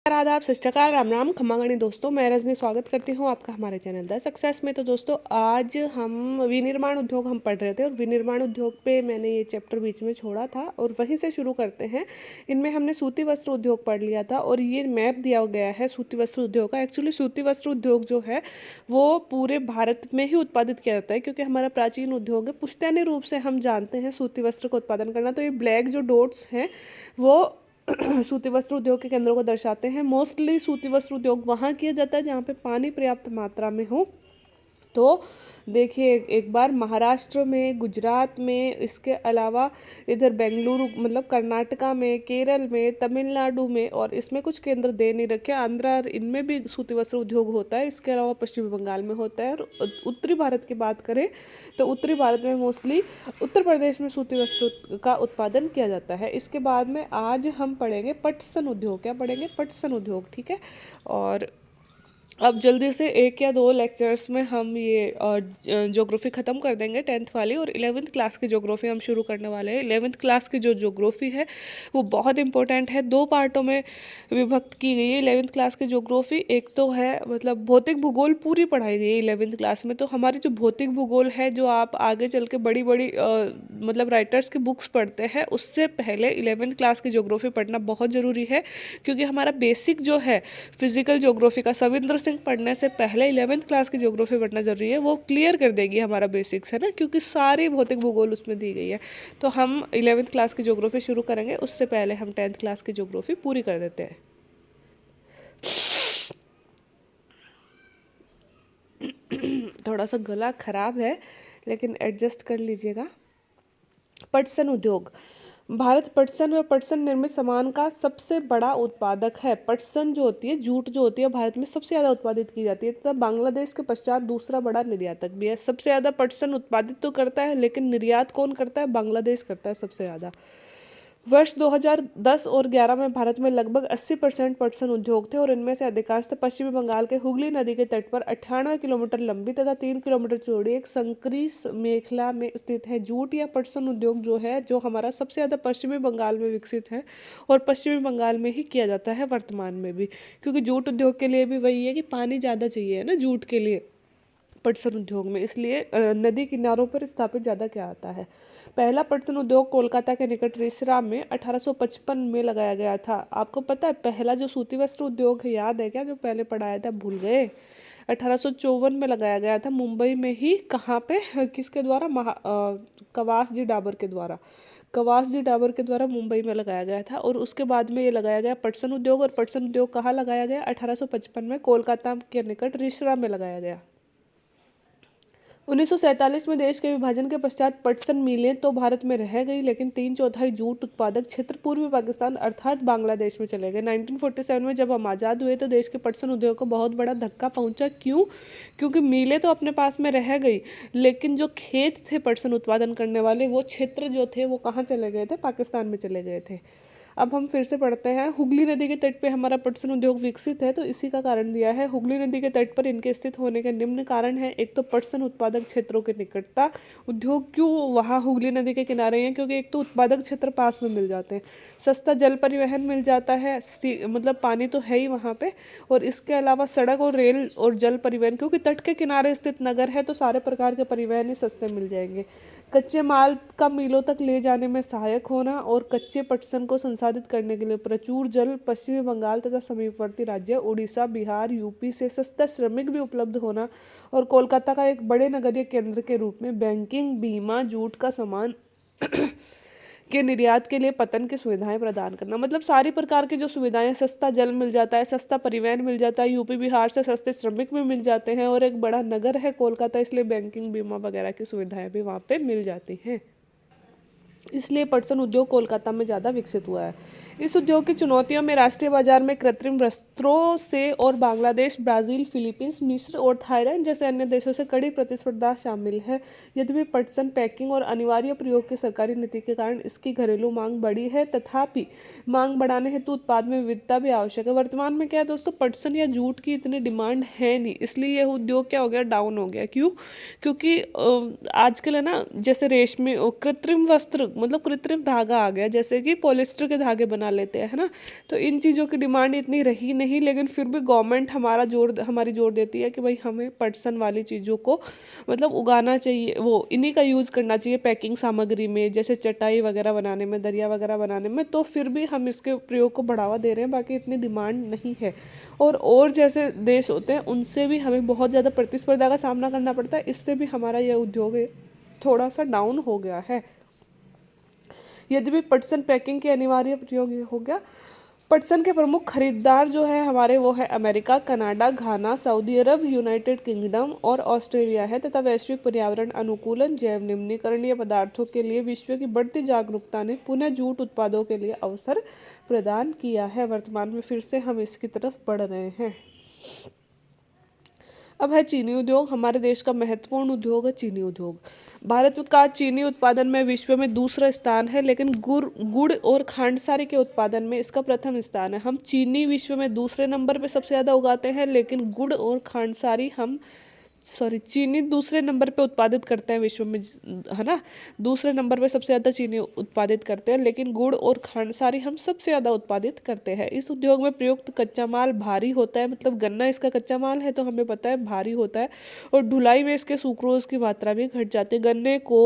आदाब, सत श्री अकाल, राम राम, खम्मा गणी दोस्तों। मैं रजनी स्वागत करती हूँ आपका हमारे चैनल द सक्सेस में। तो दोस्तों आज हम विनिर्माण उद्योग हम पढ़ रहे थे और विनिर्माण उद्योग पे मैंने ये चैप्टर बीच में छोड़ा था और वहीं से शुरू करते हैं। इनमें हमने सूती वस्त्र उद्योग पढ़ लिया था और ये मैप दिया गया है सूती वस्त्र उद्योग का। एक्चुअली सूती वस्त्र उद्योग जो है वो पूरे भारत में ही उत्पादित किया जाता है क्योंकि हमारा प्राचीन उद्योग है। पुश्तैनी रूप से हम जानते हैं सूती वस्त्र का उत्पादन करना। तो ये ब्लैक जो डॉट्स हैं वो सूती वस्त्र उद्योग के केंद्रों को दर्शाते हैं। मोस्टली सूती वस्त्र उद्योग वहाँ किया जाता है जहाँ पे पानी पर्याप्त मात्रा में हो। तो देखिए एक बार महाराष्ट्र में, गुजरात में, इसके अलावा इधर बेंगलुरु मतलब कर्नाटका में, केरल में, तमिलनाडु में, और इसमें कुछ केंद्र दे नहीं रखे। आंध्रा इनमें भी सूती वस्त्र उद्योग होता है। इसके अलावा पश्चिमी बंगाल में होता है। और उत्तरी भारत की बात करें तो उत्तरी भारत में मोस्टली उत्तर प्रदेश में सूती वस्त्र का उत्पादन किया जाता है। इसके बाद में आज हम पढ़ेंगे पटसन उद्योग। क्या पढ़ेंगे? पटसन उद्योग। ठीक है। और अब जल्दी से 1 या 2 लेक्चर्स में हम ये ज्योग्राफी ख़त्म कर देंगे 10th वाली, और 11th क्लास की ज्योग्राफी हम शुरू करने वाले हैं। 11th क्लास की जो ज्योग्राफी है वो बहुत इंपॉर्टेंट है। 2 पार्टों में विभक्त की गई है 11th क्लास की ज्योग्राफी। एक तो है मतलब भौतिक भूगोल पूरी पढ़ाई गई है 11th क्लास में। तो हमारी जो भौतिक भूगोल है जो आप आगे चल के बड़ी बड़ी मतलब राइटर्स की बुक्स पढ़ते हैं उससे पहले 11th क्लास की ज्योग्राफी पढ़ना बहुत ज़रूरी है क्योंकि हमारा बेसिक जो है फिजिकल ज्योग्राफी का सविंद्र सिंह पढ़ने से पहले 11th क्लास की ज्योग्राफी पढ़ना जरूरी है। वो क्लियर कर देगी हमारा बेसिक्स, है ना, क्योंकि सारी भौतिक भूगोल उसमें दी गई है। तो हम 11th क्लास की ज्योग्राफी शुरू करेंगे, उससे पहले हम 10th क्लास की ज्योग्राफी पूरी कर देते हैं। थोड़ा सा गला खराब है लेकिन एडजस्ट कर लीजिएगा। पटसन उद्योग। भारत पटसन व पटसन निर्मित सामान का सबसे बड़ा उत्पादक है। पटसन जो होती है, जूट जो होती है, भारत में सबसे ज़्यादा उत्पादित की जाती है तथा बांग्लादेश के पश्चात दूसरा बड़ा निर्यातक भी है। सबसे ज़्यादा पटसन उत्पादित तो करता है लेकिन निर्यात कौन करता है? बांग्लादेश करता है सबसे ज़्यादा। वर्ष 2010 और 11 में भारत में लगभग 80% पटसन उद्योग थे और इनमें से अधिकांशतः पश्चिमी बंगाल के हुगली नदी के तट पर 98 किलोमीटर लंबी तथा 3 किलोमीटर चौड़ी एक संकरी मेखला में स्थित है। जूट या पटसन उद्योग जो है जो हमारा सबसे ज़्यादा पश्चिमी बंगाल में विकसित है और पश्चिमी बंगाल में ही किया जाता है वर्तमान में भी, क्योंकि जूट उद्योग के लिए भी वही है कि पानी ज़्यादा चाहिए, है ना, जूट के लिए पटसन उद्योग में, इसलिए नदी किनारों पर स्थापित ज़्यादा किया जाता है। पहला पटसन उद्योग कोलकाता के निकट रिसरा में 1855 में लगाया गया था। आपको पता है पहला जो सूती वस्त्र उद्योग है, याद है क्या? जो पहले पढ़ाया था, भूल गए? 1854 में लगाया गया था मुंबई में ही। कहाँ पे? किसके द्वारा? कवास जी डाबर के द्वारा। कवास जी डाबर के द्वारा मुंबई में लगाया गया था और उसके बाद में ये लगाया गया पटसन उद्योग। और पटसन उद्योग कहाँ लगाया गया? 1855 में कोलकाता के निकट रिसरा में लगाया गया। 1947 में देश के विभाजन के पश्चात पटसन मिलें तो भारत में रह गई, लेकिन 3/4 जूट उत्पादक क्षेत्र पूर्वी पाकिस्तान अर्थात बांग्लादेश में चले गए। 1947 में जब हम आज़ाद हुए तो देश के पटसन उद्योग को बहुत बड़ा धक्का पहुंचा। क्यों? क्योंकि मिलें तो अपने पास में रह गई लेकिन जो खेत थे पटसन उत्पादन करने वाले, वो क्षेत्र जो थे वो कहाँ चले गए थे? पाकिस्तान में चले गए थे। अब हम फिर से पढ़ते हैं। हुगली नदी के तट पे हमारा पटसन उद्योग विकसित है तो इसी का कारण दिया है। हुगली नदी के तट पर इनके स्थित होने के निम्न कारण है। एक तो पटसन उत्पादक क्षेत्रों के निकटता। उद्योग क्यों वहाँ हुगली नदी के किनारे हैं? क्योंकि एक तो उत्पादक क्षेत्र पास में मिल जाते हैं, सस्ता जल परिवहन मिल जाता है, मतलब पानी तो है ही वहाँ पे, और इसके अलावा सड़क और रेल और जल परिवहन, क्योंकि तट के किनारे स्थित नगर है तो सारे प्रकार के परिवहन ही सस्ते मिल जाएंगे। कच्चे माल का मिलों तक ले जाने में सहायक होना और कच्चे पटसन को संसाधित करने के लिए प्रचुर जल। पश्चिमी बंगाल तथा समीपवर्ती राज्य उड़ीसा, बिहार, यूपी से सस्ता श्रमिक भी उपलब्ध होना और कोलकाता का एक बड़े नगरीय केंद्र के रूप में बैंकिंग, बीमा, जूट का सामान के निर्यात के लिए पतन की सुविधाएं प्रदान करना। मतलब सारी प्रकार की जो सुविधाएं, सस्ता जल मिल जाता है, सस्ता परिवहन मिल जाता है, यूपी बिहार से सस्ते श्रमिक भी मिल जाते हैं, और एक बड़ा नगर है कोलकाता, इसलिए बैंकिंग, बीमा वगैरह की सुविधाएं भी वहाँ पे मिल जाती हैं। इसलिए पटसन उद्योग कोलकाता में ज़्यादा विकसित हुआ है। इस उद्योग की चुनौतियों में राष्ट्रीय बाजार में कृत्रिम वस्त्रों से और बांग्लादेश, ब्राज़ील, फिलीपींस, मिस्र और थाईलैंड जैसे अन्य देशों से कड़ी प्रतिस्पर्धा शामिल है। यद्यपि पटसन पैकिंग और अनिवार्य प्रयोग की सरकारी नीति के कारण इसकी घरेलू मांग बढ़ी है, तथापि मांग बढ़ाने हेतु उत्पाद में विविधता भी आवश्यक है। वर्तमान में क्या है दोस्तों, पटसन या जूट की इतनी डिमांड है नहीं, इसलिए यह उद्योग क्या हो गया? डाउन हो गया। क्यों? क्योंकि आजकल है ना, जैसे रेशमी कृत्रिम वस्त्र मतलब कृत्रिम धागा आ गया, जैसे कि पॉलिस्टर के धागे बना बना लेते हैं, है ना। तो इन चीज़ों की डिमांड इतनी रही नहीं, लेकिन फिर भी गवर्नमेंट हमारी जोर देती है कि भाई हमें पटसन वाली चीज़ों को मतलब उगाना चाहिए, वो इन्हीं का यूज़ करना चाहिए पैकिंग सामग्री में, जैसे चटाई वगैरह बनाने में, दरिया वगैरह बनाने में। तो फिर भी हम इसके प्रयोग को बढ़ावा दे रहे हैं, बाकी इतनी डिमांड नहीं है। और जैसे देश होते हैं उनसे भी हमें बहुत ज़्यादा प्रतिस्पर्धा का सामना करना पड़ता है, इससे भी हमारा यह उद्योग थोड़ा सा डाउन हो गया है। यद्यपि पटसन पैकिंग के अनिवार्य प्रयोग हो गया। पटसन के प्रमुख खरीदार जो है हमारे, वो है अमेरिका, कनाडा, घाना, सऊदी अरब, यूनाइटेड किंगडम और ऑस्ट्रेलिया है, तथा वैश्विक पर्यावरण अनुकूलन, जैव निम्नीकरणीय पदार्थों के लिए विश्व की बढ़ती जागरूकता ने पुनः जूट उत्पादों के लिए अवसर प्रदान किया है। वर्तमान में फिर से हम इसकी तरफ बढ़ रहे हैं। अब है चीनी उद्योग। हमारे देश का महत्वपूर्ण उद्योग है चीनी उद्योग। भारत का चीनी उत्पादन में विश्व में दूसरा स्थान है, लेकिन गुड़ और खांडसारी के उत्पादन में इसका प्रथम स्थान है। हम चीनी विश्व में दूसरे नंबर पे सबसे ज़्यादा उगाते हैं, लेकिन गुड़ और खांडसारी चीनी दूसरे नंबर पे उत्पादित करते हैं विश्व में, है ना। दूसरे नंबर पे सबसे ज़्यादा चीनी उत्पादित करते हैं, लेकिन गुड़ और खांडसारी हम सबसे ज़्यादा उत्पादित करते हैं। इस उद्योग में प्रयुक्त कच्चा माल भारी होता है, मतलब गन्ना इसका कच्चा माल है तो हमें पता है भारी होता है, और ढुलाई में इसके सुक्रोज की मात्रा भी घट जाती है। गन्ने को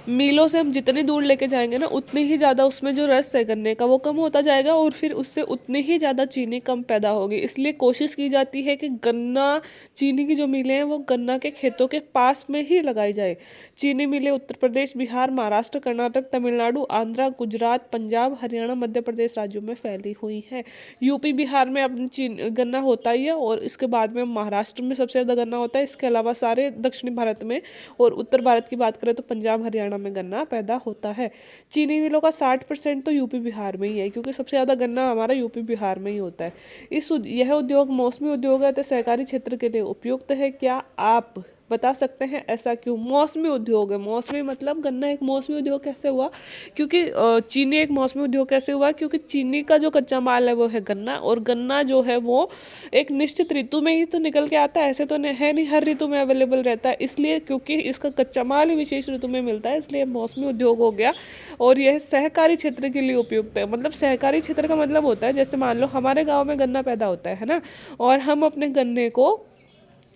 मीलों से हम जितनी दूर लेके जाएंगे ना, उतनी ही ज़्यादा उसमें जो रस है गन्ने का वो कम होता जाएगा, और फिर उससे उतनी ही ज़्यादा चीनी कम पैदा होगी। इसलिए कोशिश की जाती है कि गन्ना चीनी की जो मिलें हैं वो गन्ना के खेतों के पास में ही लगाई जाए। चीनी मिलें उत्तर प्रदेश, बिहार, महाराष्ट्र, कर्नाटक, तमिलनाडु, आंध्रा, गुजरात, पंजाब, हरियाणा, मध्य प्रदेश राज्यों में फैली हुई है। यूपी बिहार में अपनी गन्ना होता ही है, और इसके बाद में महाराष्ट्र में सबसे ज़्यादा गन्ना होता है। इसके अलावा सारे दक्षिणी भारत में और उत्तर भारत की बात करें तो पंजाब, हरियाणा में गन्ना पैदा होता है। चीनी मिलों का 60% तो यूपी बिहार में ही है, क्योंकि सबसे ज़्यादा गन्ना हमारा यूपी बिहार में ही होता है। यह उद्योग मौसमी उद्योग है, तो सहकारी क्षेत्र के लिए उपयुक्त है। क्या आप बता सकते हैं ऐसा क्यों? मौसमी उद्योग है। मौसमी मतलब गन्ना एक मौसमी उद्योग कैसे हुआ? क्योंकि चीनी एक मौसमी उद्योग कैसे हुआ? क्योंकि चीनी का जो कच्चा माल है वो है गन्ना, और गन्ना जो है वो एक निश्चित ऋतु में ही तो निकल के आता है, ऐसे तो है नहीं हर ऋतु में अवेलेबल रहता है। इसलिए क्योंकि इसका कच्चा माल ही विशेष ऋतु में मिलता है, इसलिए मौसमी उद्योग हो गया। और यह सहकारी क्षेत्र के लिए उपयुक्त है। मतलब सहकारी क्षेत्र का मतलब होता है, जैसे मान लो हमारे गाँव में गन्ना पैदा होता है ना, और हम अपने गन्ने को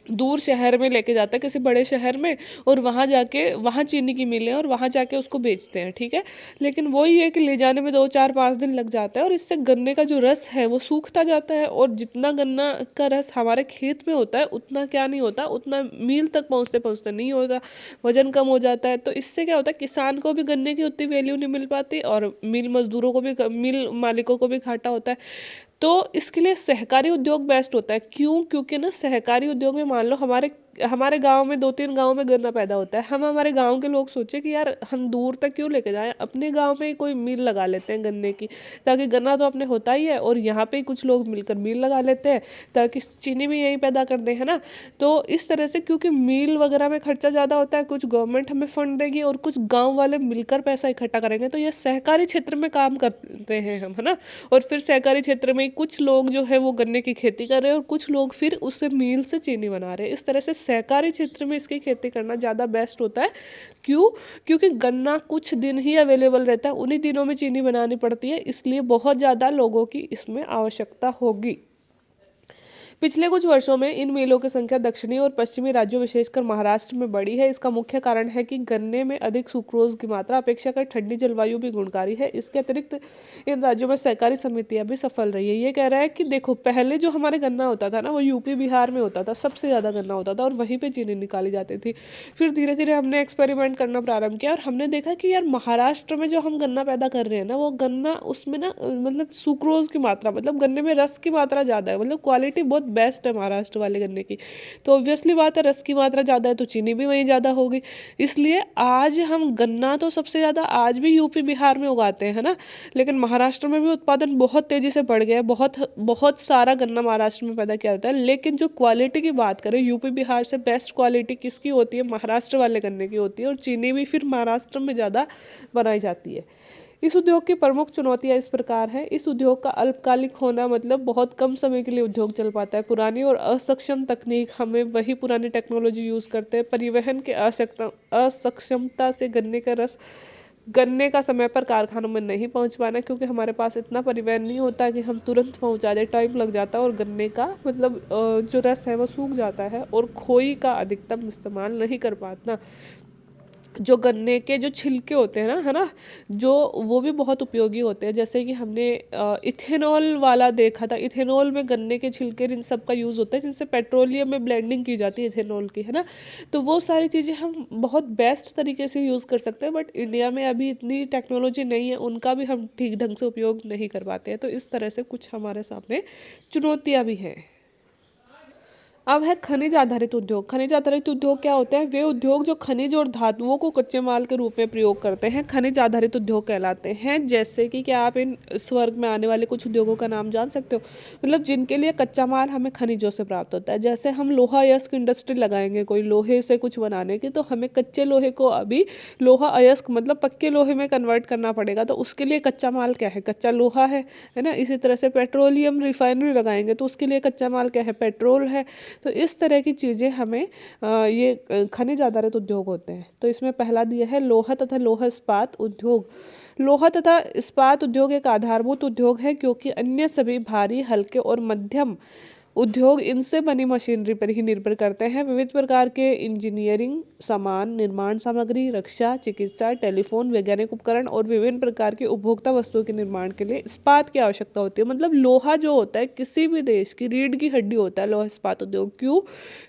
दूर शहर में लेके जाता है, किसी बड़े शहर में, और वहाँ चीनी की मिलें और वहाँ जाके उसको बेचते हैं, ठीक है। लेकिन वही है कि ले जाने में 2 4 5 दिन लग जाता है, और इससे गन्ने का जो रस है वो सूखता जाता है, और जितना गन्ना का रस हमारे खेत में होता है उतना क्या नहीं होता, उतना मील तक पहुँचते पहुँचते नहीं होता, वजन कम हो जाता है। तो इससे क्या होता है, किसान को भी गन्ने की उतनी वैल्यू नहीं मिल पाती, और मिल मजदूरों को भी, मिल मालिकों को भी घाटा होता है। तो इसके लिए सहकारी उद्योग बेस्ट होता है। क्यों? क्योंकि ना सहकारी उद्योग में मान लो हमारे हमारे गांव में 2 3 गांव में गन्ना पैदा होता है, हम हमारे गांव के लोग सोचे कि यार हम दूर तक क्यों लेके जाएं, अपने गांव में ही कोई मिल लगा लेते हैं गन्ने की, ताकि गन्ना तो अपने होता ही है, और यहाँ पे ही कुछ लोग मिलकर मिल लगा लेते हैं ताकि चीनी भी यहीं पैदा कर दें, है ना। तो इस तरह से, क्योंकि मिल वगैरह में खर्चा ज़्यादा होता है, कुछ गवर्नमेंट हमें फंड देगी और कुछ गाँव वाले मिलकर पैसा इकट्ठा करेंगे, तो ये सहकारी क्षेत्र में काम करते हैं हम, है ना। और फिर सहकारी क्षेत्र में कुछ लोग जो है वो गन्ने की खेती कर रहे हैं, और कुछ लोग फिर उससे मील से चीनी बना रहे हैं। इस तरह से सहकारी क्षेत्र में इसकी खेती करना ज़्यादा बेस्ट होता है। क्यों? क्योंकि गन्ना कुछ दिन ही अवेलेबल रहता है, उन्हीं दिनों में चीनी बनानी पड़ती है, इसलिए बहुत ज़्यादा लोगों की इसमें आवश्यकता होगी। पिछले कुछ वर्षों में इन मिलों की संख्या दक्षिणी और पश्चिमी राज्यों, विशेषकर महाराष्ट्र में बढ़ी है। इसका मुख्य कारण है कि गन्ने में अधिक सुक्रोज की मात्रा, अपेक्षाकृत ठंडी जलवायु भी गुणकारी है। इसके अतिरिक्त इन राज्यों में सहकारी समितियां भी सफल रही है। ये कह रहा है कि देखो, पहले जो हमारे गन्ना होता था ना, वो यूपी बिहार में होता था, सबसे ज़्यादा गन्ना होता था, और वहीं पर चीनी निकाली जाती थी। फिर धीरे धीरे हमने एक्सपेरिमेंट करना प्रारंभ किया, और हमने देखा कि यार महाराष्ट्र में जो हम गन्ना पैदा कर रहे हैं ना, वो गन्ना उसमें ना मतलब सुक्रोज की मात्रा, मतलब गन्ने में रस की मात्रा ज़्यादा है, मतलब क्वालिटी बहुत बेस्ट है महाराष्ट्र वाले गन्ने की। तो ऑब्वियसली बात है, रस की मात्रा ज़्यादा है तो चीनी भी वहीं ज़्यादा होगी। इसलिए आज हम गन्ना तो सबसे ज़्यादा आज भी यूपी बिहार में उगाते हैं, ना। लेकिन महाराष्ट्र में भी उत्पादन बहुत तेज़ी से बढ़ गया है, बहुत बहुत सारा गन्ना महाराष्ट्र में पैदा किया जाता है। लेकिन जो क्वालिटी की बात करें, यूपी बिहार से बेस्ट क्वालिटी किसकी होती है? महाराष्ट्र वाले गन्ने की होती है, और चीनी भी फिर महाराष्ट्र में ज़्यादा बनाई जाती है। इस उद्योग की प्रमुख चुनौतियां इस प्रकार हैं। इस उद्योग का अल्पकालिक होना, मतलब बहुत कम समय के लिए उद्योग चल पाता है। पुरानी और असक्षम तकनीक, हमें वही पुरानी टेक्नोलॉजी यूज़ करते हैं। परिवहन के असक्षमता से गन्ने का रस गन्ने का समय पर कारखानों में नहीं पहुंच पाना, क्योंकि हमारे पास इतना परिवहन नहीं होता कि हम तुरंत पहुंचा दें, टाइम लग जाता है और गन्ने का मतलब जो रस है वो सूख जाता है, और खोई का अधिकतम इस्तेमाल नहीं कर पाता। जो गन्ने के जो छिलके होते हैं ना, है ना, जो वो भी बहुत उपयोगी होते हैं। जैसे कि हमने इथेनॉल वाला देखा था, इथेनॉल में गन्ने के छिलके इन सब का यूज़ होता है, जिनसे पेट्रोलियम में ब्लेंडिंग की जाती है इथेनॉल की, है ना। तो वो सारी चीज़ें हम बहुत बेस्ट तरीके से यूज़ कर सकते हैं, बट इंडिया में अभी इतनी टेक्नोलॉजी नहीं है, उनका भी हम ठीक ढंग से उपयोग नहीं कर पाते हैं। तो इस तरह से कुछ हमारे सामने चुनौतियाँ भी हैं। अब है खनिज आधारित उद्योग। खनिज आधारित उद्योग क्या होते हैं? वे उद्योग जो खनिज और धातुओं को कच्चे माल के रूप में प्रयोग करते हैं, खनिज आधारित उद्योग कहलाते हैं। जैसे कि क्या आप इन स्वर्ग में आने वाले कुछ उद्योगों का नाम जान सकते हो? मतलब जिनके लिए कच्चा माल हमें खनिजों से प्राप्त होता है। जैसे हम लोहा अयस्क इंडस्ट्री लगाएंगे कोई लोहे से कुछ बनाने की, तो हमें कच्चे लोहे को अभी लोहा अयस्क मतलब पक्के लोहे में कन्वर्ट करना पड़ेगा। तो उसके लिए कच्चा माल क्या है? कच्चा लोहा है ना। इसी तरह से पेट्रोलियम रिफाइनरी लगाएंगे तो उसके लिए कच्चा माल क्या है? पेट्रोल है। तो इस तरह की चीज़ें हमें ये खनिज आधारित उद्योग होते हैं। तो इसमें पहला दिया है लोहा तथा लोहा इस्पात उद्योग। लोहा तथा इस्पात उद्योग एक आधारभूत उद्योग है, क्योंकि अन्य सभी भारी, हल्के और मध्यम उद्योग इनसे बनी मशीनरी पर ही निर्भर करते हैं। विविध प्रकार के इंजीनियरिंग सामान, निर्माण सामग्री, रक्षा, चिकित्सा, टेलीफोन, वैज्ञानिक उपकरण और विभिन्न प्रकार के उपभोक्ता वस्तुओं के निर्माण के लिए इस्पात की आवश्यकता होती है। मतलब लोहा जो होता है किसी भी देश की रीढ़ की हड्डी होता है लोहा इस्पात उद्योग। क्यों?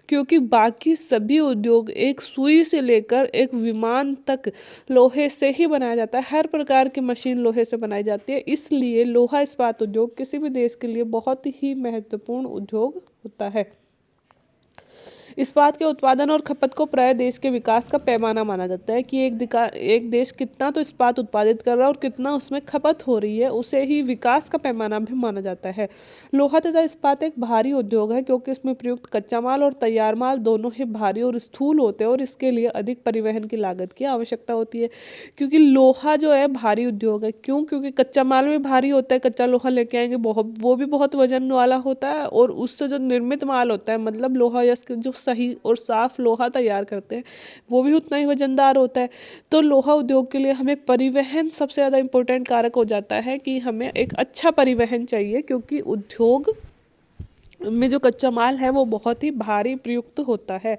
क्योंकि बाकी सभी उद्योग एक सुई से लेकर एक विमान तक लोहे से ही बनाया जाता है। हर प्रकार की मशीन लोहे से बनाई जाती है, इसलिए लोहा इस्पात उद्योग किसी भी देश के लिए बहुत ही महत्वपूर्ण उद्योग होता है। इस्पात के उत्पादन और खपत को प्राय देश के विकास का पैमाना माना जाता है कि एक देश कितना तो इस्पात उत्पादित कर रहा है और कितना उसमें खपत हो रही है, उसे ही विकास का पैमाना भी माना जाता है। लोहा तथा इस्पात एक भारी उद्योग है, क्योंकि इसमें प्रयुक्त कच्चा माल और तैयार माल दोनों ही भारी और स्थूल होते हैं, और इसके लिए अधिक परिवहन की लागत की आवश्यकता होती है। क्योंकि लोहा जो है भारी उद्योग है। क्यों? क्योंकि कच्चा माल भी भारी होता है, कच्चा लोहा लेके आएंगे बहुत, वो भी बहुत वजन वाला होता है, और उससे जो निर्मित माल होता है, मतलब लोहा या जो सही और साफ लोहा तैयार करते हैं, वो भी उतना ही वजनदार होता है। तो लोहा उद्योग के लिए हमें परिवहन सबसे ज़्यादा इम्पोर्टेंट कारक हो जाता है कि हमें एक अच्छा परिवहन चाहिए, क्योंकि उद्योग में जो कच्चा माल है वो बहुत ही भारी प्रयुक्त होता है।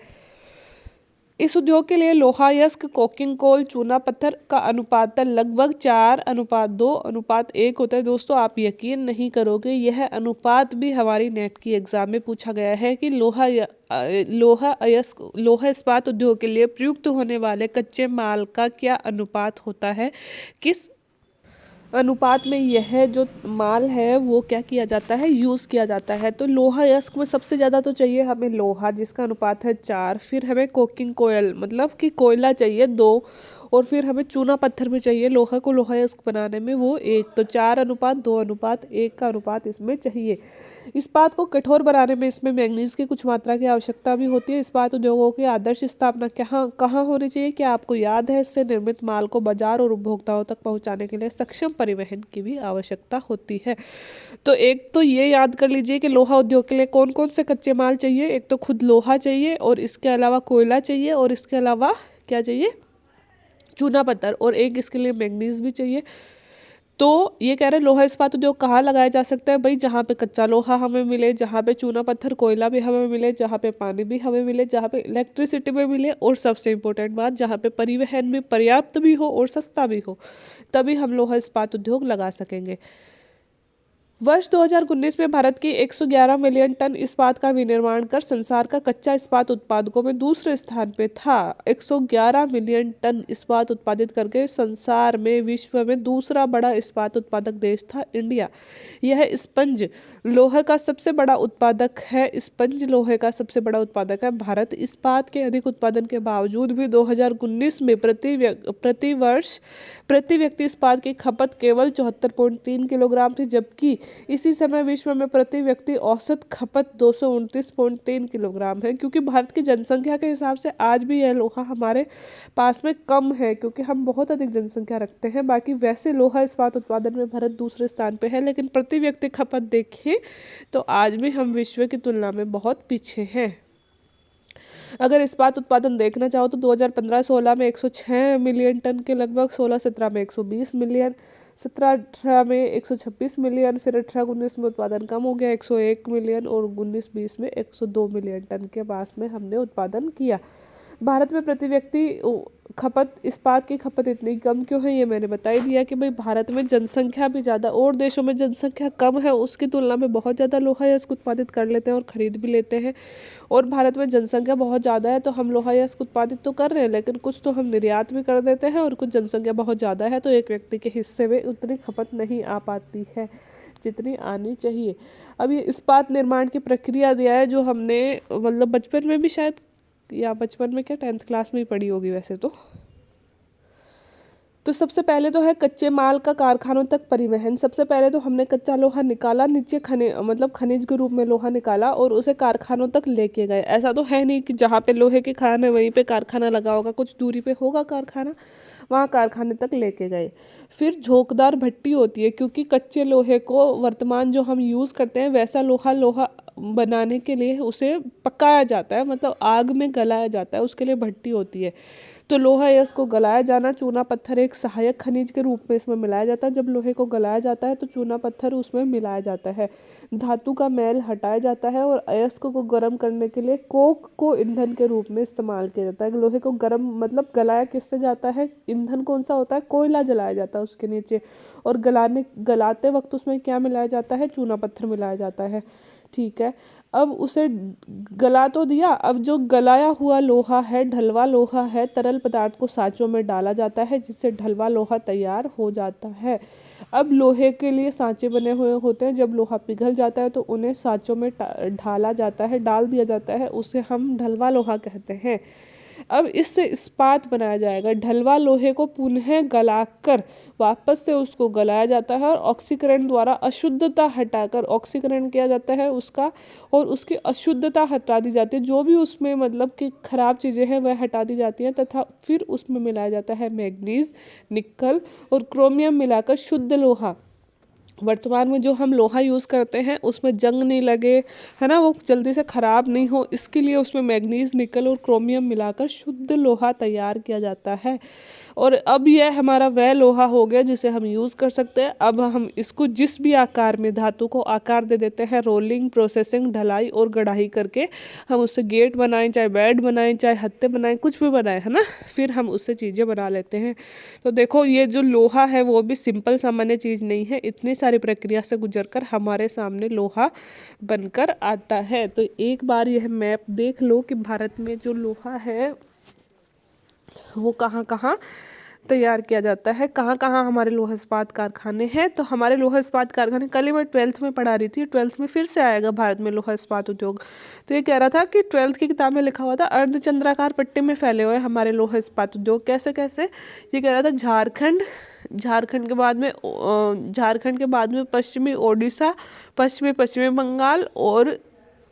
इस उद्योग के लिए लोहा अयस्क, कोकिंग कोल, चूना पत्थर का अनुपात लगभग 4:2:1 होता है। दोस्तों आप यकीन नहीं करोगे, यह अनुपात भी हमारी नेट की एग्जाम में पूछा गया है कि लोहा इस्पात उद्योग के लिए प्रयुक्त होने वाले कच्चे माल का क्या अनुपात होता है, किस अनुपात में यह जो माल है वो क्या किया जाता है, यूज़ किया जाता है। तो लोहा अयस्क में सबसे ज़्यादा तो चाहिए हमें लोहा, जिसका अनुपात है 4। फिर हमें कोकिंग कोयल मतलब कि कोयला चाहिए 2, और फिर हमें चूना पत्थर में चाहिए लोहा को लोहा अयस्क बनाने में वो 1। तो 4:2:1 का अनुपात इसमें चाहिए। इस्पात को कठोर बनाने में इसमें मैंगनीज की कुछ मात्रा की आवश्यकता भी होती है। इस्पात उद्योगों की आदर्श स्थापना कहाँ कहाँ होनी चाहिए? क्या आपको याद है? इससे निर्मित माल को बाजार और उपभोक्ताओं तक पहुंचाने के लिए सक्षम परिवहन की भी आवश्यकता होती है। तो एक तो ये याद कर लीजिए कि लोहा उद्योग के लिए कौन कौन से कच्चे माल चाहिए। एक तो खुद लोहा चाहिए, और इसके अलावा कोयला चाहिए, और इसके अलावा क्या चाहिए? चूना पत्थर, और एक इसके लिए मैंगनीज भी चाहिए। तो ये कह रहे हैं लोहा इस्पात उद्योग कहाँ लगाया जा सकता है भाई? जहाँ पे कच्चा लोहा हमें मिले, जहाँ पे चूना पत्थर कोयला भी हमें मिले, जहाँ पे पानी भी हमें मिले, जहाँ पे इलेक्ट्रिसिटी भी मिले, और सबसे इम्पोर्टेंट बात, जहाँ पे परिवहन भी पर्याप्त भी हो और सस्ता भी हो, तभी हम लोहा इस्पात उद्योग लगा सकेंगे। वर्ष 2019 में भारत की 111 मिलियन टन इस्पात का विनिर्माण कर संसार का कच्चा इस्पात उत्पादकों में दूसरे स्थान पे था। 111 मिलियन टन इस्पात उत्पादित करके संसार में विश्व में दूसरा बड़ा इस्पात उत्पादक देश था इंडिया। यह स्पंज लोहे का सबसे बड़ा उत्पादक है। स्पंज लोहे का सबसे बड़ा उत्पादक है भारत। इस्पात के अधिक उत्पादन के बावजूद भी 2019 में प्रति वर्ष प्रति व्यक्ति इस्पात की खपत केवल 74.3 किलोग्राम थी, जबकि इसी समय विश्व में प्रति व्यक्ति औसत खपत 229.3 किलोग्राम है। क्योंकि भारत की जनसंख्या के हिसाब से आज भी यह लोहा हमारे पास में कम है, क्योंकि हम बहुत अधिक जनसंख्या रखते हैं। बाकी वैसे लोहा इस्पात उत्पादन में भारत दूसरे स्थान पे है, लेकिन प्रति व्यक्ति खपत देखें तो आज भी हम विश्व की तुलना में बहुत पीछे हैं। अगर इस्पात उत्पादन देखना चाहो तो 2015-16 में 106 मिलियन टन के लगभग, 16-17 में 120 मिलियन, 17-18 में 126 मिलियन, फिर 18-19 में उत्पादन कम हो गया 101 मिलियन, और 19-20 में 102 मिलियन टन के पास में हमने उत्पादन किया। भारत में प्रति व्यक्ति खपत, इस्पात की खपत इतनी कम क्यों है, ये मैंने बता ही दिया कि भाई भारत में जनसंख्या भी ज़्यादा, और देशों में जनसंख्या कम है उसकी तुलना में बहुत ज़्यादा लोहा यस्क उत्पादित कर लेते हैं और ख़रीद भी लेते हैं। और भारत में जनसंख्या बहुत ज़्यादा है तो हम लोहा यस्क उत्पादित तो कर रहे हैं, लेकिन कुछ तो हम निर्यात भी कर देते हैं, और कुछ जनसंख्या बहुत ज़्यादा है तो एक व्यक्ति के हिस्से में उतनी खपत नहीं आ पाती है जितनी आनी चाहिए। अब ये इस्पात निर्माण की प्रक्रिया दिया है जो हमने मतलब बचपन में भी शायद, या बचपन में क्या 10th क्लास में ही पढ़ी होगी वैसे तो सबसे पहले तो है कच्चे माल का कारखानों तक परिवहन। सबसे पहले तो हमने कच्चा लोहा निकाला, नीचे मतलब खनिज के रूप में लोहा निकाला और उसे कारखानों तक लेके गए। ऐसा तो है नहीं कि जहाँ पे लोहे की खान है वहीं पे कारखाना लगा होगा, कुछ दूरी पे होगा कारखाना, वहाँ कारखाने तक लेके गए। फिर झोंकदार भट्टी होती है, क्योंकि कच्चे लोहे को वर्तमान जो हम यूज़ करते हैं वैसा लोहा बनाने के लिए उसे पकाया जाता है, मतलब आग में गलाया जाता है, उसके लिए भट्टी होती है। तो लोहा या इसको गलाया जाना, चूना पत्थर एक सहायक खनिज के रूप में इसमें मिलाया जाता है। जब लोहे को गलाया जाता है तो चूना पत्थर उसमें मिलाया जाता है, धातु का मैल हटाया जाता है, और अयस्क को गर्म करने के लिए कोक को ईंधन के रूप में इस्तेमाल किया जाता है। लोहे को गर्म मतलब गलाया किससे जाता है, ईंधन कौन सा होता है, कोयला जलाया जाता है उसके नीचे, और गलाते वक्त उसमें क्या मिलाया जाता है, चूना पत्थर मिलाया जाता है। ठीक है, अब उसे गला तो दिया, अब जो गलाया हुआ लोहा है, ढलवा लोहा है, तरल पदार्थ को सांचों में डाला जाता है जिससे ढलवा लोहा तैयार हो जाता है। अब लोहे के लिए सांचे बने हुए होते हैं, जब लोहा पिघल जाता है तो उन्हें सांचों में ढाला जाता है, डाल दिया जाता है, उसे हम ढलवा लोहा कहते हैं। अब इससे इस्पात बनाया जाएगा। ढलवा लोहे को पुनः गलाकर वापस से उसको गलाया जाता है और ऑक्सीकरण द्वारा अशुद्धता हटाकर ऑक्सीकरण किया जाता है उसका, और उसकी अशुद्धता हटा दी जाती है, जो भी उसमें मतलब कि खराब चीज़ें हैं वह हटा दी जाती हैं, तथा फिर उसमें मिलाया जाता है मैग्नीज, निकल और क्रोमियम मिलाकर शुद्ध लोहा। वर्तमान में जो हम लोहा यूज़ करते हैं उसमें जंग नहीं लगे, है ना, वो जल्दी से ख़राब नहीं हो, इसके लिए उसमें मैग्नीज, निकल और क्रोमियम मिलाकर शुद्ध लोहा तैयार किया जाता है। और अब यह हमारा वह लोहा हो गया जिसे हम यूज़ कर सकते हैं। अब हम इसको जिस भी आकार में धातु को आकार दे देते हैं, रोलिंग, प्रोसेसिंग, ढलाई और गढ़ाई करके हम उससे गेट बनाएं, चाहे बेड बनाएं, चाहे हत्थे बनाएं, कुछ भी बनाएं, है ना, फिर हम उससे चीज़ें बना लेते हैं। तो देखो ये जो लोहा है वो भी सिंपल सामान्य चीज़ नहीं है, इतनी सारी प्रक्रिया से गुजरकर हमारे सामने लोहा बनकर आता है। तो एक बार यह मैप देख लो कि भारत में जो लोहा है वो कहाँ कहाँ तैयार किया जाता है, कहाँ कहाँ हमारे लोहा इस्पात कारखाने हैं। तो हमारे लोहा इस्पात कारखाने, कल ही मैं 12th में पढ़ा रही थी, 12th में फिर से आएगा भारत में लोहा इस्पात उद्योग। तो ये कह रहा था कि 12th की किताब में लिखा हुआ था अर्धचंद्राकार पट्टी में फैले हुए हमारे लोहा इस्पात उद्योग। कैसे कैसे, ये कह रहा था झारखंड के बाद में पश्चिमी ओडिशा, पश्चिमी बंगाल और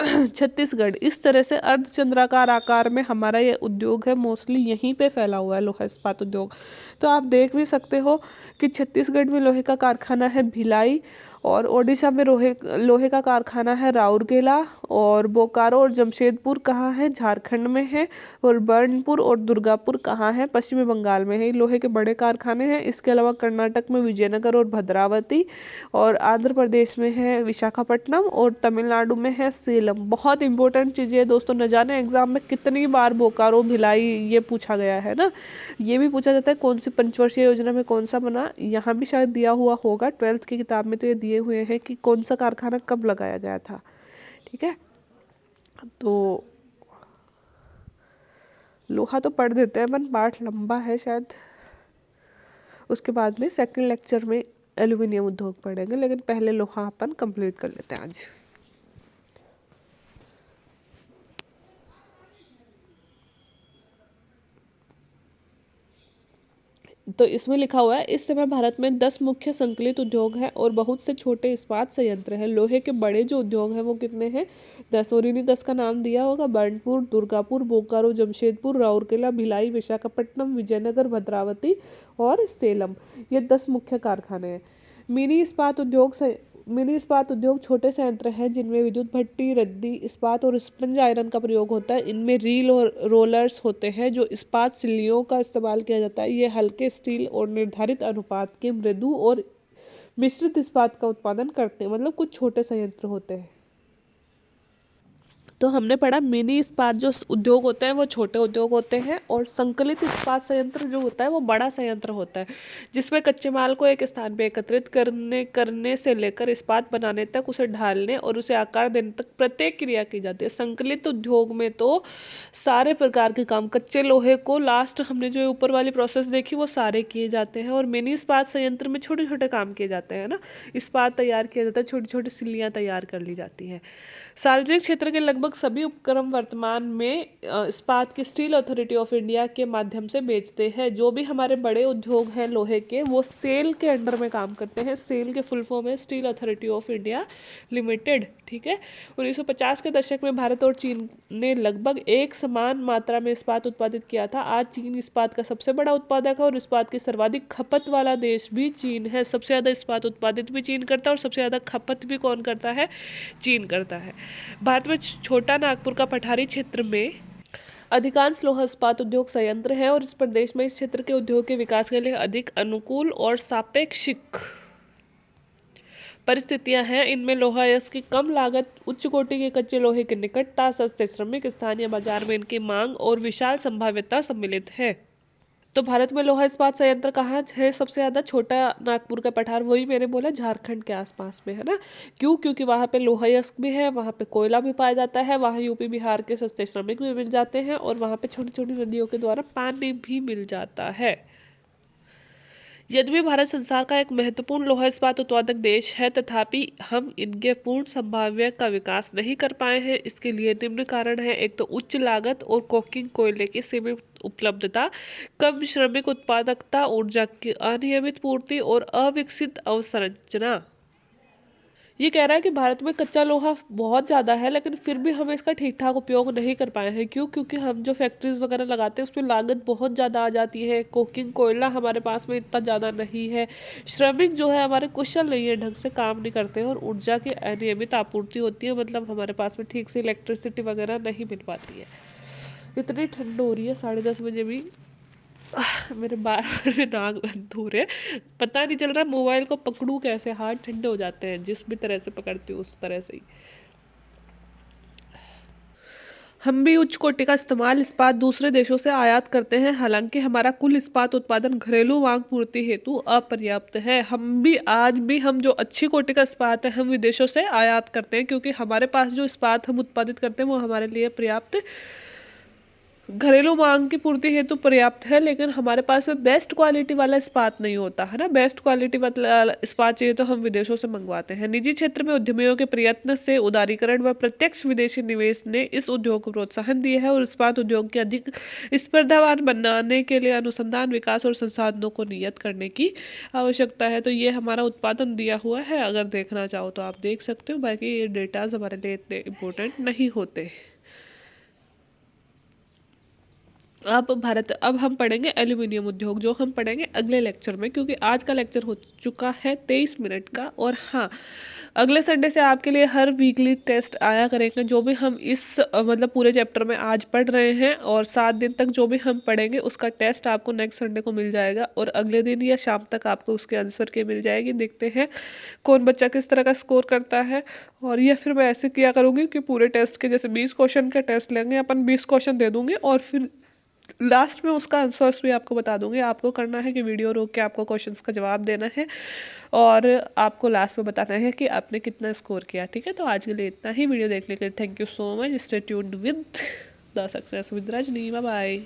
छत्तीसगढ़, इस तरह से अर्धचंद्राकार आकार में हमारा ये उद्योग है, मोस्टली यहीं पे फैला हुआ है लोहा इस्पात उद्योग। तो आप देख भी सकते हो कि छत्तीसगढ़ में लोहे का कारखाना है भिलाई, और ओडिशा में लोहे का कारखाना है राउरकेला, और बोकारो और जमशेदपुर कहाँ है, झारखंड में है, और बर्नपुर और दुर्गापुर कहाँ है, पश्चिमी बंगाल में है। लोहे के बड़े कारखाने हैं। इसके अलावा कर्नाटक में विजयनगर और भद्रावती, और आंध्र प्रदेश में है विशाखापट्टनम, और तमिलनाडु में है सेलम। बहुत इंपॉर्टेंट चीज़ें है दोस्तों, न जाने एग्जाम में कितनी बार बोकारो भिलाई ये पूछा गया है ना। ये भी पूछा जाता है कौन सी पंचवर्षीय योजना में कौन सा बना, यहाँ भी शायद दिया हुआ होगा 12th की किताब में, तो ये दिए हुए हैं कि कौन सा कारखाना कब लगाया गया था। ठीक है, तो लोहा तो पढ़ देते हैं अपन, पाठ लंबा है शायद, उसके बाद में सेकंड लेक्चर में एल्यूमिनियम उद्योग पढ़ेंगे, लेकिन पहले लोहा अपन कंप्लीट कर लेते हैं आज। तो इसमें लिखा हुआ है इस समय भारत में 10 मुख्य संकलित उद्योग हैं और बहुत से छोटे इस्पात संयंत्र हैं। लोहे के बड़े जो उद्योग हैं वो कितने हैं, 10, और इन्हीं 10 का नाम दिया होगा, बर्नपुर, दुर्गापुर, बोकारो, जमशेदपुर, राउरकेला, भिलाई, विशाखापट्टनम, विजयनगर, भद्रावती और सेलम, ये 10 मुख्य कारखाने हैं। मिनी इस्पात उद्योग मिनी इस्पात उद्योग छोटे संयंत्र हैं जिनमें विद्युत भट्टी, रद्दी इस्पात और स्पंज आयरन का प्रयोग होता है। इनमें रील और रोलर्स होते हैं जो इस्पात सिल्लियों का इस्तेमाल किया जाता है। ये हल्के स्टील और निर्धारित अनुपात के मृदु और मिश्रित इस्पात का उत्पादन करते हैं। मतलब कुछ छोटे संयंत्र होते हैं। तो हमने पढ़ा मिनी इस्पात जो उद्योग होते हैं वो छोटे उद्योग होते हैं, और संकलित इस्पात संयंत्र जो होता है वो बड़ा संयंत्र होता है जिसमें कच्चे माल को एक स्थान पे एकत्रित करने से लेकर इस्पात बनाने तक, उसे ढालने और उसे आकार देने तक प्रत्येक क्रिया की जाती है। संकलित उद्योग में तो सारे प्रकार के काम, कच्चे लोहे को लास्ट हमने जो ऊपर वाली प्रोसेस देखी वो सारे किए जाते हैं, और मिनी इस्पात संयंत्र में छोटे छोटे काम किए जाते हैं ना, इस्पात तैयार किया जाता है, छोटी छोटी सिल्लियाँ तैयार कर ली जाती है। सार्वजनिक क्षेत्र के लगभग सभी उपक्रम वर्तमान में इस्पात की स्टील अथॉरिटी ऑफ इंडिया के माध्यम से बेचते हैं। जो भी हमारे बड़े उद्योग हैं लोहे के, वो सेल के अंडर में काम करते हैं। सेल के फुल फॉर्म है steel authority of India limited. ठीक है। 1950 के दशक में भारत और चीन ने लगभग एक समान मात्रा में इस्पात उत्पादित किया था। आज चीन इस्पात का सबसे बड़ा उत्पादक है और इस्पात की सर्वाधिक खपत वाला देश भी चीन है। सबसे ज़्यादा इस्पात उत्पादित भी चीन करता है और सबसे ज़्यादा खपत भी कौन करता है? चीन करता है। भारत में छोटा नागपुर का पठारी क्षेत्र में अधिकांश लोहा इस्पात उद्योग संयंत्र है, और इस प्रदेश में इस क्षेत्र के उद्योग के विकास के लिए अधिक अनुकूल और सापेक्षिक परिस्थितियां हैं। इनमें लोहा अयस्क की कम लागत, उच्च कोटि के कच्चे लोहे की निकटता, सस्ते श्रमिक, स्थानीय बाजार में इनकी मांग और विशाल संभाव्यता सम्मिलित है। तो भारत में लोहा इस्पात संयंत्र कहाँ है सबसे ज़्यादा? छोटा नागपुर का पठार, वही मैंने बोला झारखंड के आसपास में है ना। क्यों? क्योंकि वहाँ पे लोहा अयस्क भी है, वहाँ पे कोयला भी पाया जाता है, वहाँ यूपी बिहार के सस्ते श्रमिक भी मिल जाते हैं, और वहाँ पे छोटी छोटी नदियों के द्वारा पानी भी मिल जाता है। यद्यपि भारत संसार का एक महत्वपूर्ण लोहा इस्पात उत्पादक देश है, तथापि हम इनके पूर्ण संभाव्य का विकास नहीं कर पाए हैं। इसके लिए निम्न कारण है। एक तो उच्च लागत और कोकिंग कोयले की सीमित उपलब्धता, कम श्रमिक उत्पादकता, ऊर्जा की अनियमित पूर्ति और अविकसित अवसंरचना। ये कह रहा है कि भारत में कच्चा लोहा बहुत ज़्यादा है, लेकिन फिर भी हम इसका ठीक ठाक उपयोग नहीं कर पाए हैं। क्यों? क्योंकि हम जो फैक्ट्रीज वगैरह लगाते हैं उसमें लागत बहुत ज़्यादा आ जाती है। कोकिंग कोयला हमारे पास में इतना ज़्यादा नहीं है, श्रमिक जो है हमारे कुशल नहीं है, ढंग से काम नहीं करते हैं, और ऊर्जा की अनियमित आपूर्ति होती है। मतलब हमारे पास में ठीक से इलेक्ट्रिसिटी वगैरह नहीं मिल पाती है। इतनी ठंड हो रही है 10:30 बजे भी मेरे बार नाक बंद हो रहे, पता नहीं चल रहा मोबाइल को पकड़ूं कैसे, हाथ ठंडे हो जाते हैं जिस भी तरह से पकड़ती हूँ उस तरह से ही। हम भी उच्च कोटि का इस्तेमाल इस्पात दूसरे देशों से आयात करते हैं, हालांकि हमारा कुल इस्पात उत्पादन घरेलू मांग पूर्ति हेतु अपर्याप्त है। आज भी हम जो अच्छी कोटि का इस्पात है हम विदेशों से आयात करते हैं, क्योंकि हमारे पास जो इस्पात हम उत्पादित करते हैं वो हमारे लिए पर्याप्त घरेलू मांग की पूर्ति हेतु पर्याप्त है, लेकिन हमारे पास में बेस्ट क्वालिटी वाला इस्पात नहीं होता है ना। बेस्ट क्वालिटी वाला इस्पात चाहिए तो हम विदेशों से मंगवाते हैं। निजी क्षेत्र में उद्यमियों के प्रयत्न से उदारीकरण व प्रत्यक्ष विदेशी निवेश ने इस उद्योग को प्रोत्साहन दिया है, और इस्पात उद्योग के अधिक स्पर्धावान बनाने के लिए अनुसंधान, विकास और संसाधनों को नियत करने की आवश्यकता है। तो ये हमारा उत्पादन दिया हुआ है, अगर देखना चाहो तो आप देख सकते हो, बाकी ये डेटाज हमारे लिए इतने इम्पोर्टेंट नहीं होते। अब हम पढ़ेंगे एल्यूमिनियम उद्योग, जो हम पढ़ेंगे अगले लेक्चर में, क्योंकि आज का लेक्चर हो चुका है 23 मिनट का। और हाँ, अगले संडे से आपके लिए हर वीकली टेस्ट आया करेंगे, जो भी हम इस मतलब पूरे चैप्टर में आज पढ़ रहे हैं, और 7 दिन तक जो भी हम पढ़ेंगे उसका टेस्ट आपको नेक्स्ट संडे को मिल जाएगा, और अगले दिन या शाम तक आपको उसके आंसर के मिल जाएगी। देखते हैं कौन बच्चा किस तरह का स्कोर करता है। और या फिर मैं ऐसे किया करूँगी कि पूरे टेस्ट के जैसे 20 क्वेश्चन का टेस्ट लेंगे अपन, 20 क्वेश्चन दे दूँगी, और फिर लास्ट में उसका आंसर्स भी आपको बता दूंगी। आपको करना है कि वीडियो रोक के आपको क्वेश्चंस का जवाब देना है, और आपको लास्ट में बताना है कि आपने कितना स्कोर किया। ठीक है, तो आज के लिए इतना ही। वीडियो देखने के लिए thank you so much. Stay tuned with the success with Rajni. Bye bye.